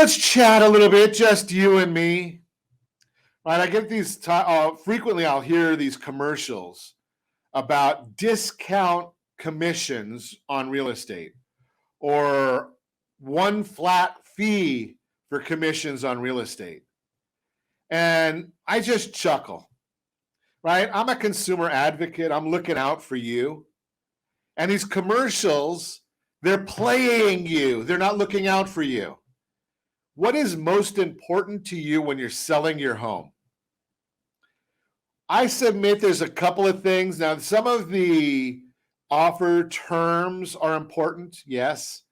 let's chat a little bit, just you and me. Right? I get these frequently. I'll hear these commercials about discount commissions on real estate or one flat fee for commissions on real estate. And I just chuckle, right? I'm a consumer advocate. I'm looking out for you. And these commercials, they're playing you. They're not looking out for you. What is most important to you when you're selling your home? I submit there's a couple of things. Now, some of the offer terms are important, yes.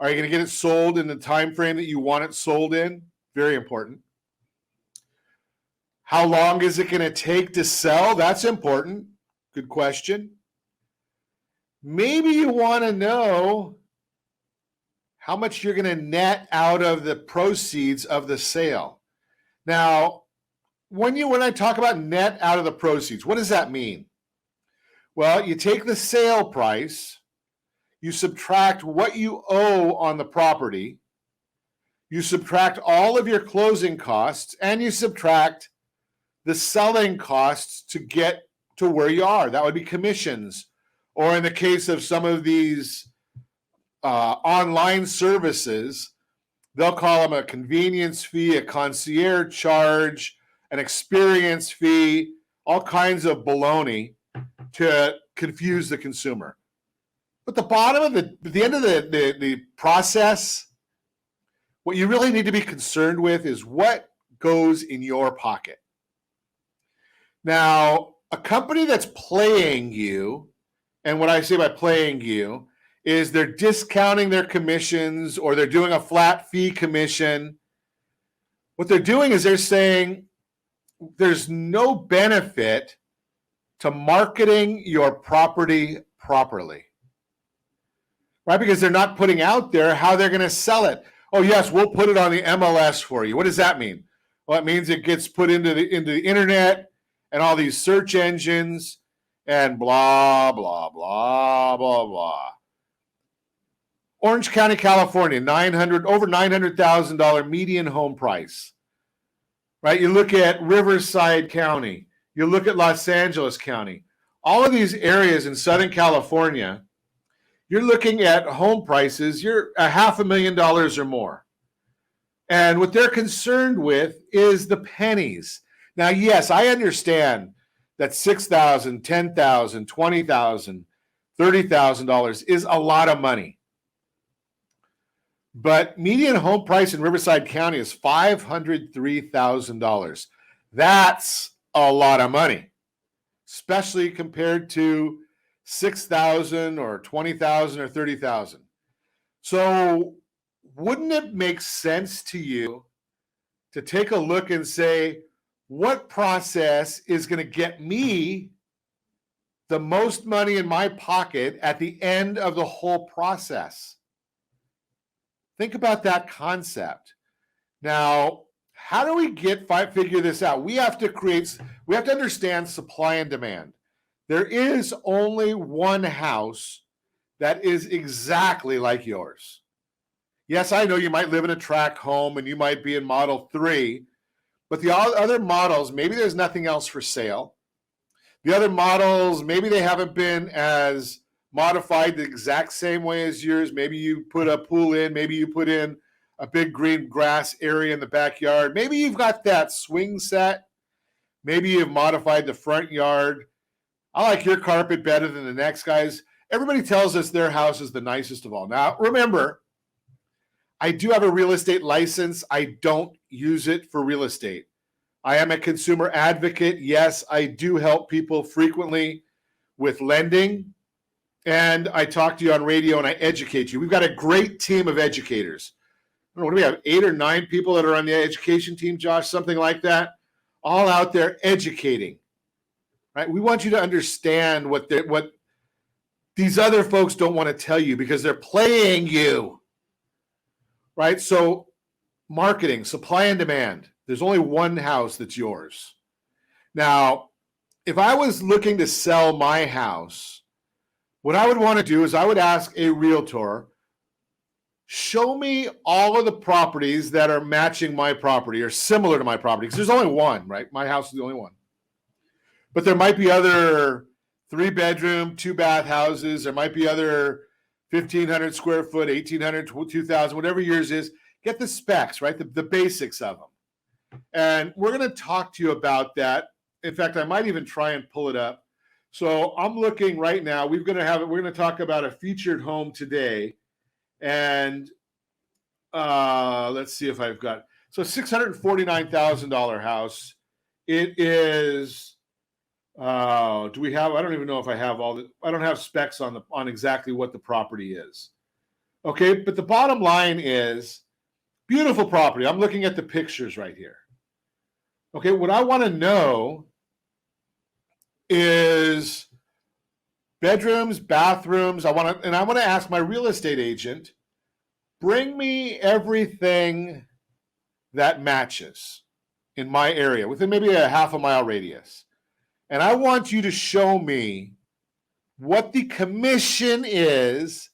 Are you going to get it sold in the time frame that you want it sold in? Very important. How long is it going to take to sell? That's important. Good question. Maybe you want to know how much you're going to net out of the proceeds of the sale. Now, when I talk about net out of the proceeds, what does that mean? Well, you take the sale price, you subtract what you owe on the property, you subtract all of your closing costs, and you subtract the selling costs to get to where you are. That would be commissions. Or in the case of some of these online services, they'll call them a convenience fee, a concierge charge, an experience fee, all kinds of baloney to confuse the consumer. But the end of the process, what you really need to be concerned with is what goes in your pocket. Now, a company that's playing you, and what I say by playing you is they're discounting their commissions or they're doing a flat fee commission. What they're doing is they're saying there's no benefit to marketing your property properly, right? Because they're not putting out there how they're going to sell it. Oh, yes, we'll put it on the MLS for you. What does that mean? Well, it means it gets put into the internet and all these search engines and blah, blah, blah, blah, blah. Orange County, California, over $900,000 median home price, right? You look at Riverside County, you look at Los Angeles County, all of these areas in Southern California, you're looking at home prices, you're $500,000 or more. And what they're concerned with is the pennies. Now, yes, I understand that $6,000, $10,000, $20,000, $30,000 is a lot of money. But median home price in Riverside County is $503,000. That's a lot of money, especially compared to $6,000 or $20,000 or $30,000. So wouldn't it make sense to you to take a look and say, what process is going to get me the most money in my pocket at the end of the whole process? Think about that concept. Now, how do we figure this out? We have to understand supply and demand. There is only one house that is exactly like yours. Yes, I know you might live in a tract home and you might be in Model 3, but the other models, maybe there's nothing else for sale. The other models, maybe they haven't been as modified the exact same way as yours. Maybe you put a pool in, maybe you put in a big green grass area in the backyard. Maybe you've got that swing set. Maybe you've modified the front yard. I like your carpet better than the next guy's. Everybody tells us their house is the nicest of all. Now, remember, I do have a real estate license. I don't use it for real estate. I am a consumer advocate. Yes, I do help people frequently with lending. And I talk to you on radio and I educate you. We've got a great team of educators. I don't know, what do we have, 8 or 9 people that are on the education team, Josh, something like that, all out there educating, right? We want you to understand what these other folks don't want to tell you because they're playing you, right? So marketing, supply and demand. There's only one house that's yours. Now, if I was looking to sell my house, what I would want to do is I would ask a realtor, show me all of the properties that are matching my property or similar to my property. Because there's only one, right? My house is the only one. But there might be other 3-bedroom, 2-bath houses. There might be other 1,500 square foot, 1,800, 2,000, whatever yours is. Get the specs, right? The basics of them. And we're going to talk to you about that. In fact, I might even try and pull it up. So I'm looking right now. We're going to talk about a featured home today. And let's see if I've got, so $649,000 house. It is, do we have, I don't even know if I have I don't have specs on exactly what the property is. Okay, but the bottom line is beautiful property. I'm looking at the pictures right here. Okay, what I want to know is bedrooms, bathrooms. I want to ask my real estate agent, bring me everything that matches in my area within maybe a half a mile radius. And I want you to show me what the commission is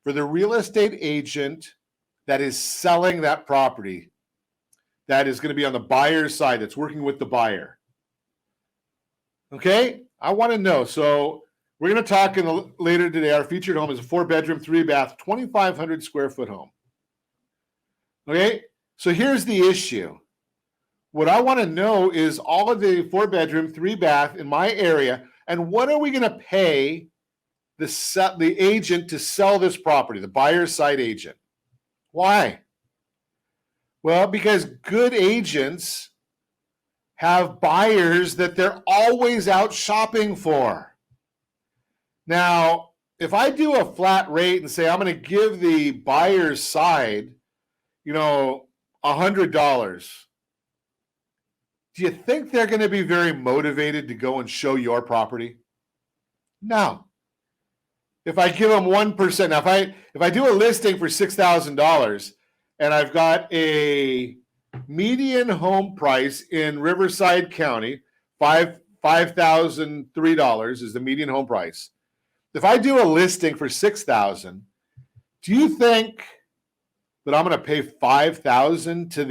for the real estate agent that is selling that property, that is going to be on the buyer's side, that's working with the buyer. Okay? I want to know. So we're going to talk later today. Our featured home is a 4-bedroom, 3-bath, 2,500 square foot home. Okay? So here's the issue. What I want to know is all of the 4-bedroom, 3-bath in my area, and what are we going to pay the agent to sell this property, the buyer's side agent? Why? Well, because good agents have buyers that they're always out shopping for. Now, if I do a flat rate and say I'm going to give the buyer's side, $100, do you think they're going to be very motivated to go and show your property? No. If I give them 1%, now if I do a listing for $6,000 and I've got a median home price in Riverside County, $5,003 is the median home price. If I do a listing for $6,000, do you think that I'm going to pay $5,000 to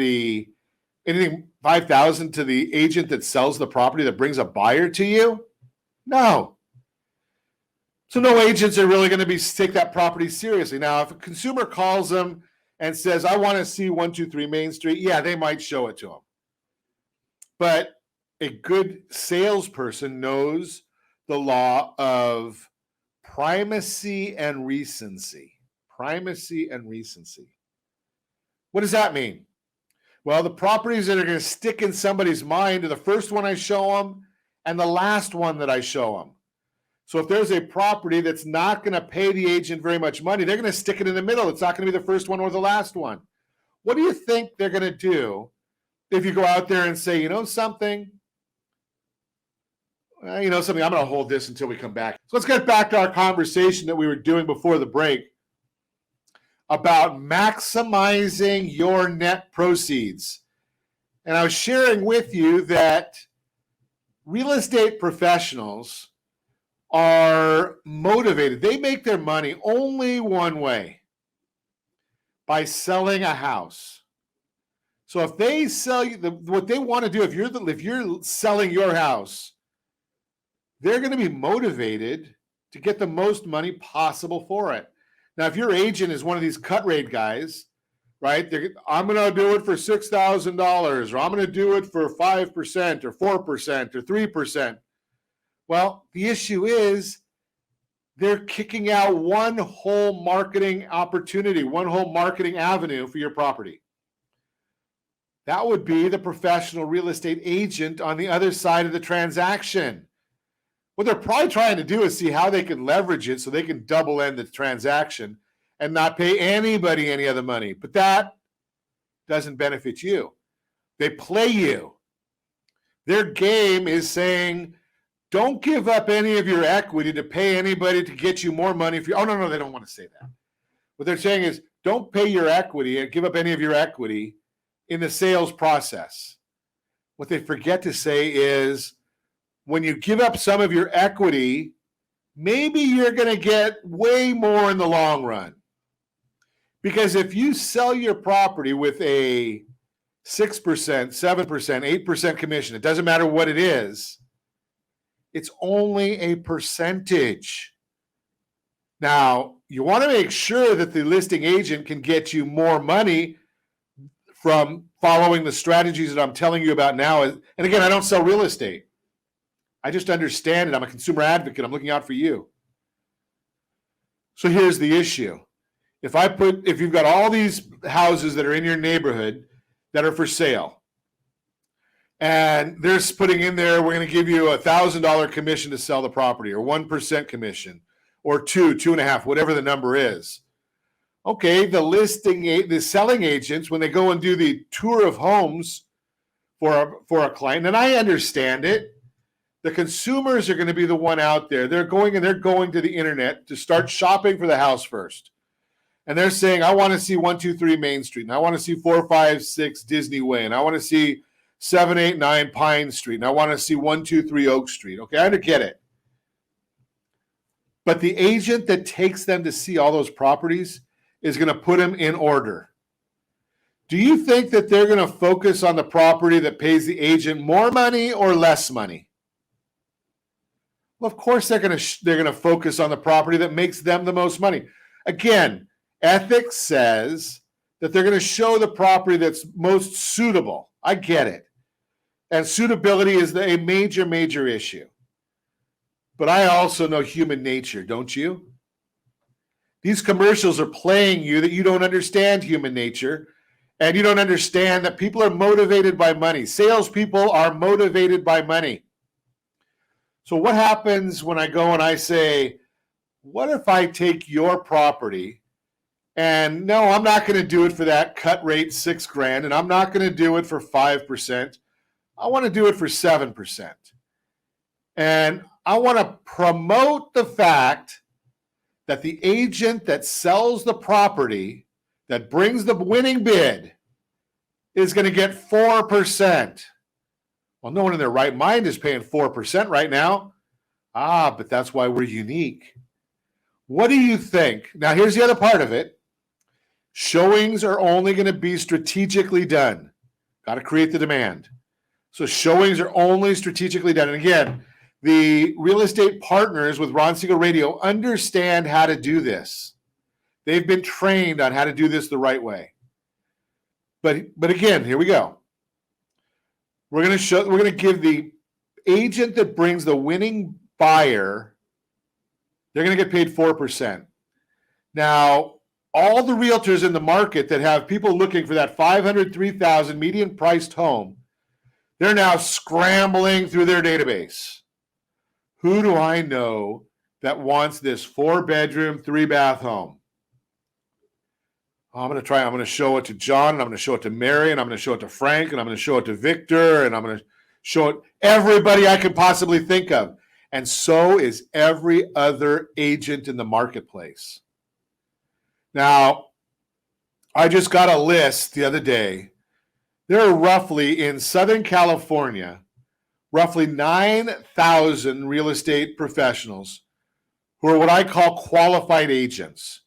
the agent that sells the property, that brings a buyer to you? No. So no agents are really going to take that property seriously. Now, if a consumer calls them and says, I want to see 123 Main Street, yeah, they might show it to them. But a good salesperson knows the law of primacy and recency. Primacy and recency. What does that mean? Well, the properties that are going to stick in somebody's mind are the first one I show them and the last one that I show them. So if there's a property that's not going to pay the agent very much money, they're going to stick it in the middle. It's not going to be the first one or the last one. What do you think they're going to do if you go out there and say, something? I'm going to hold this until we come back. So let's get back to our conversation that we were doing before the break about maximizing your net proceeds. And I was sharing with you that real estate professionals are motivated. They make their money only one way, by selling a house. So if they sell you, what they want to do, if you're selling your house, they're going to be motivated to get the most money possible for it. Now, if your agent is one of these cut rate guys, right? I'm going to do it for $6,000, or I'm going to do it for 5% or 4% or 3%. Well, the issue is they're kicking out one whole marketing opportunity, one whole marketing avenue for your property. That would be the professional real estate agent on the other side of the transaction. What they're probably trying to do is see how they can leverage it so they can double end the transaction and not pay anybody any of the money. But that doesn't benefit you. They play you. Their game is saying, don't give up any of your equity to pay anybody to get you more money. Oh, no, they don't want to say that. What they're saying is, don't pay your equity and give up any of your equity in the sales process. What they forget to say is, when you give up some of your equity, maybe you're going to get way more in the long run. Because if you sell your property with a 6%, 7%, 8% commission, it doesn't matter what it is, it's only a percentage. Now, you want to make sure that the listing agent can get you more money from following the strategies that I'm telling you about now. And again, I don't sell real estate. I just understand it. I'm a consumer advocate. I'm looking out for you. So here's the issue. If you've got all these houses that are in your neighborhood that are for sale, and they're putting in there, we're going to give you $1,000 commission to sell the property, or 1% commission, or 2.5, whatever the number is. Okay, the selling agents, when they go and do the tour of homes for a client, and I understand it, the consumers are going to be the one out there. They're going to the internet to start shopping for the house first. And they're saying, I want to see 123 Main Street, and I want to see 456 Disney Way, and I want to see 789 Pine Street, and I want to see 123 Oak Street. Okay, I get it. But the agent that takes them to see all those properties is going to put them in order. Do you think that they're going to focus on the property that pays the agent more money or less money? Well, of course they're going to focus on the property that makes them the most money. Again, ethics says that they're going to show the property that's most suitable. I get it. And suitability is a major, major issue. But I also know human nature, don't you? These commercials are playing you that you don't understand human nature, and you don't understand that people are motivated by money. Salespeople are motivated by money. So what happens when I go and I say, what if I take your property, and no, I'm not going to do it for that cut rate $6,000, and I'm not going to do it for 5%. I want to do it for 7%. And I want to promote the fact that the agent that sells the property, that brings the winning bid, is going to get 4%. Well, no one in their right mind is paying 4% right now. But that's why we're unique. What do you think? Now, here's the other part of it. Showings are only going to be strategically done. Got to create the demand. So showings are only strategically done. And again, the real estate partners with Ron Siegel Radio understand how to do this. They've been trained on how to do this the right way. But again, here we go. We're going to give the agent that brings the winning buyer, they're going to get paid 4%. Now, all the realtors in the market that have people looking for that $503,000 median priced home, they're now scrambling through their database. Who do I know that wants this 4-bedroom, 3-bath home? I'm going to show it to John, and I'm going to show it to Mary, and I'm going to show it to Frank, and I'm going to show it to Victor, and I'm going to show it everybody I can possibly think of. And so is every other agent in the marketplace. Now, I just got a list the other day. There are roughly, in Southern California, roughly 9,000 real estate professionals who are what I call qualified agents.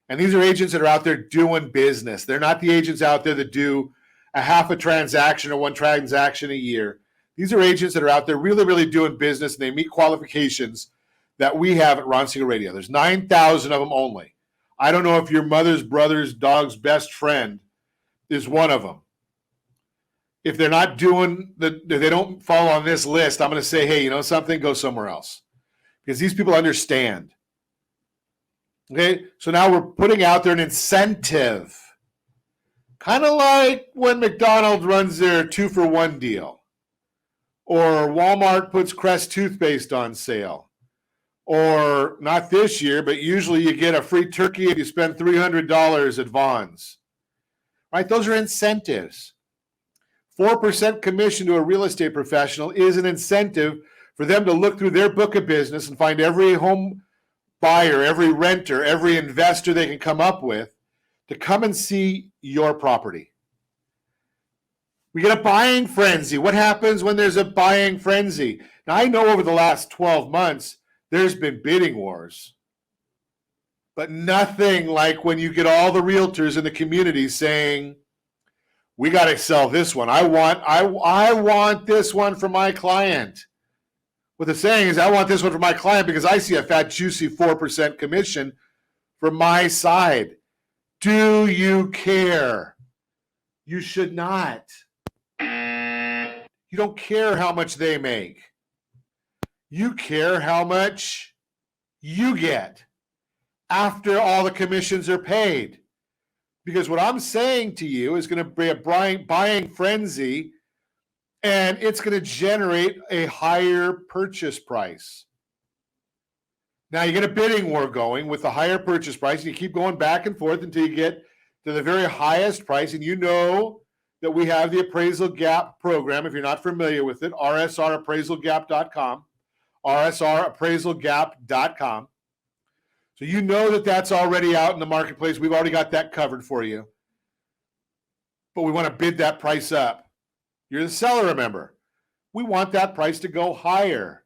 And these are agents that are out there doing business. They're not the agents out there that do a half a transaction or one transaction a year. These are agents that are out there really, really doing business, and they meet qualifications that we have at Ron Siegel Radio. There's 9,000 of them only. I don't know if your mother's brother's dog's best friend is one of them. If they're not doing they don't fall on this list, I'm going to say, hey, you know something? Go somewhere else. Because these people understand. Okay, so now we're putting out there an incentive. Kind of like when McDonald's runs their 2-for-1 deal. Or Walmart puts Crest toothpaste on sale. Or not this year, but usually you get a free turkey if you spend $300 at Vons. Right? Those are incentives. 4% commission to a real estate professional is an incentive for them to look through their book of business and find every home buyer, every renter, every investor they can come up with to come and see your property. We get a buying frenzy. What happens when there's a buying frenzy? Now, I know over the last 12 months, there's been bidding wars. but nothing like when you get all the realtors in the community saying, we got to sell this one. I want this one for my client. What they're saying is, I want this one for my client because I see a fat, juicy 4% commission for my side. Do you care? You should not. You don't care how much they make. You care how much you get after all the commissions are paid. Because what I'm saying to you is going to be a buying frenzy, and it's going to generate a higher purchase price. Now you get a bidding war going with the higher purchase price, and you keep going back and forth until you get to the very highest price. And you know that we have the Appraisal Gap program. If you're not familiar with it, rsrappraisalgap.com, rsrappraisalgap.com. So you know that that's already out in the marketplace. We've already got that covered for you. But we want to bid that price up. You're the seller, remember. We want that price to go higher.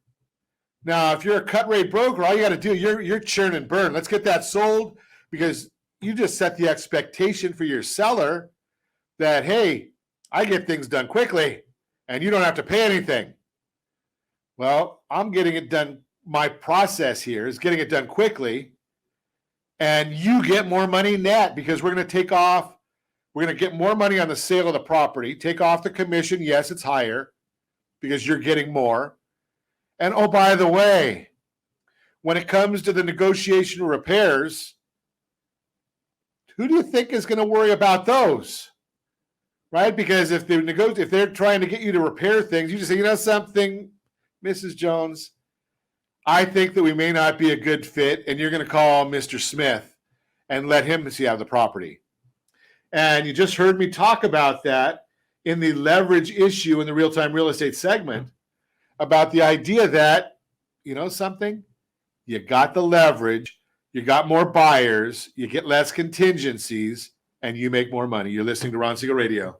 Now, if you're a cut rate broker, all you got to do, you're churn and burn. Let's get that sold, because you just set the expectation for your seller that, hey, I get things done quickly and you don't have to pay anything. Well, I'm getting it done. My process here is getting it done quickly, and you get more money net, because we're going to get more money on the sale of the property, take off the commission. Yes, it's higher because you're getting more. And oh, by the way, when it comes to the negotiation repairs, who do you think is going to worry about those? Right? Because if they're trying to get you to repair things, you just say, you know something, Mrs. Jones, I think that we may not be a good fit, and you're going to call Mr. Smith and let him see out the property. And you just heard me talk about that in the leverage issue in the real-time real estate segment, about the idea that, you know something, you got the leverage, you got more buyers, you get less contingencies, and you make more money. You're listening to Ron Siegel Radio.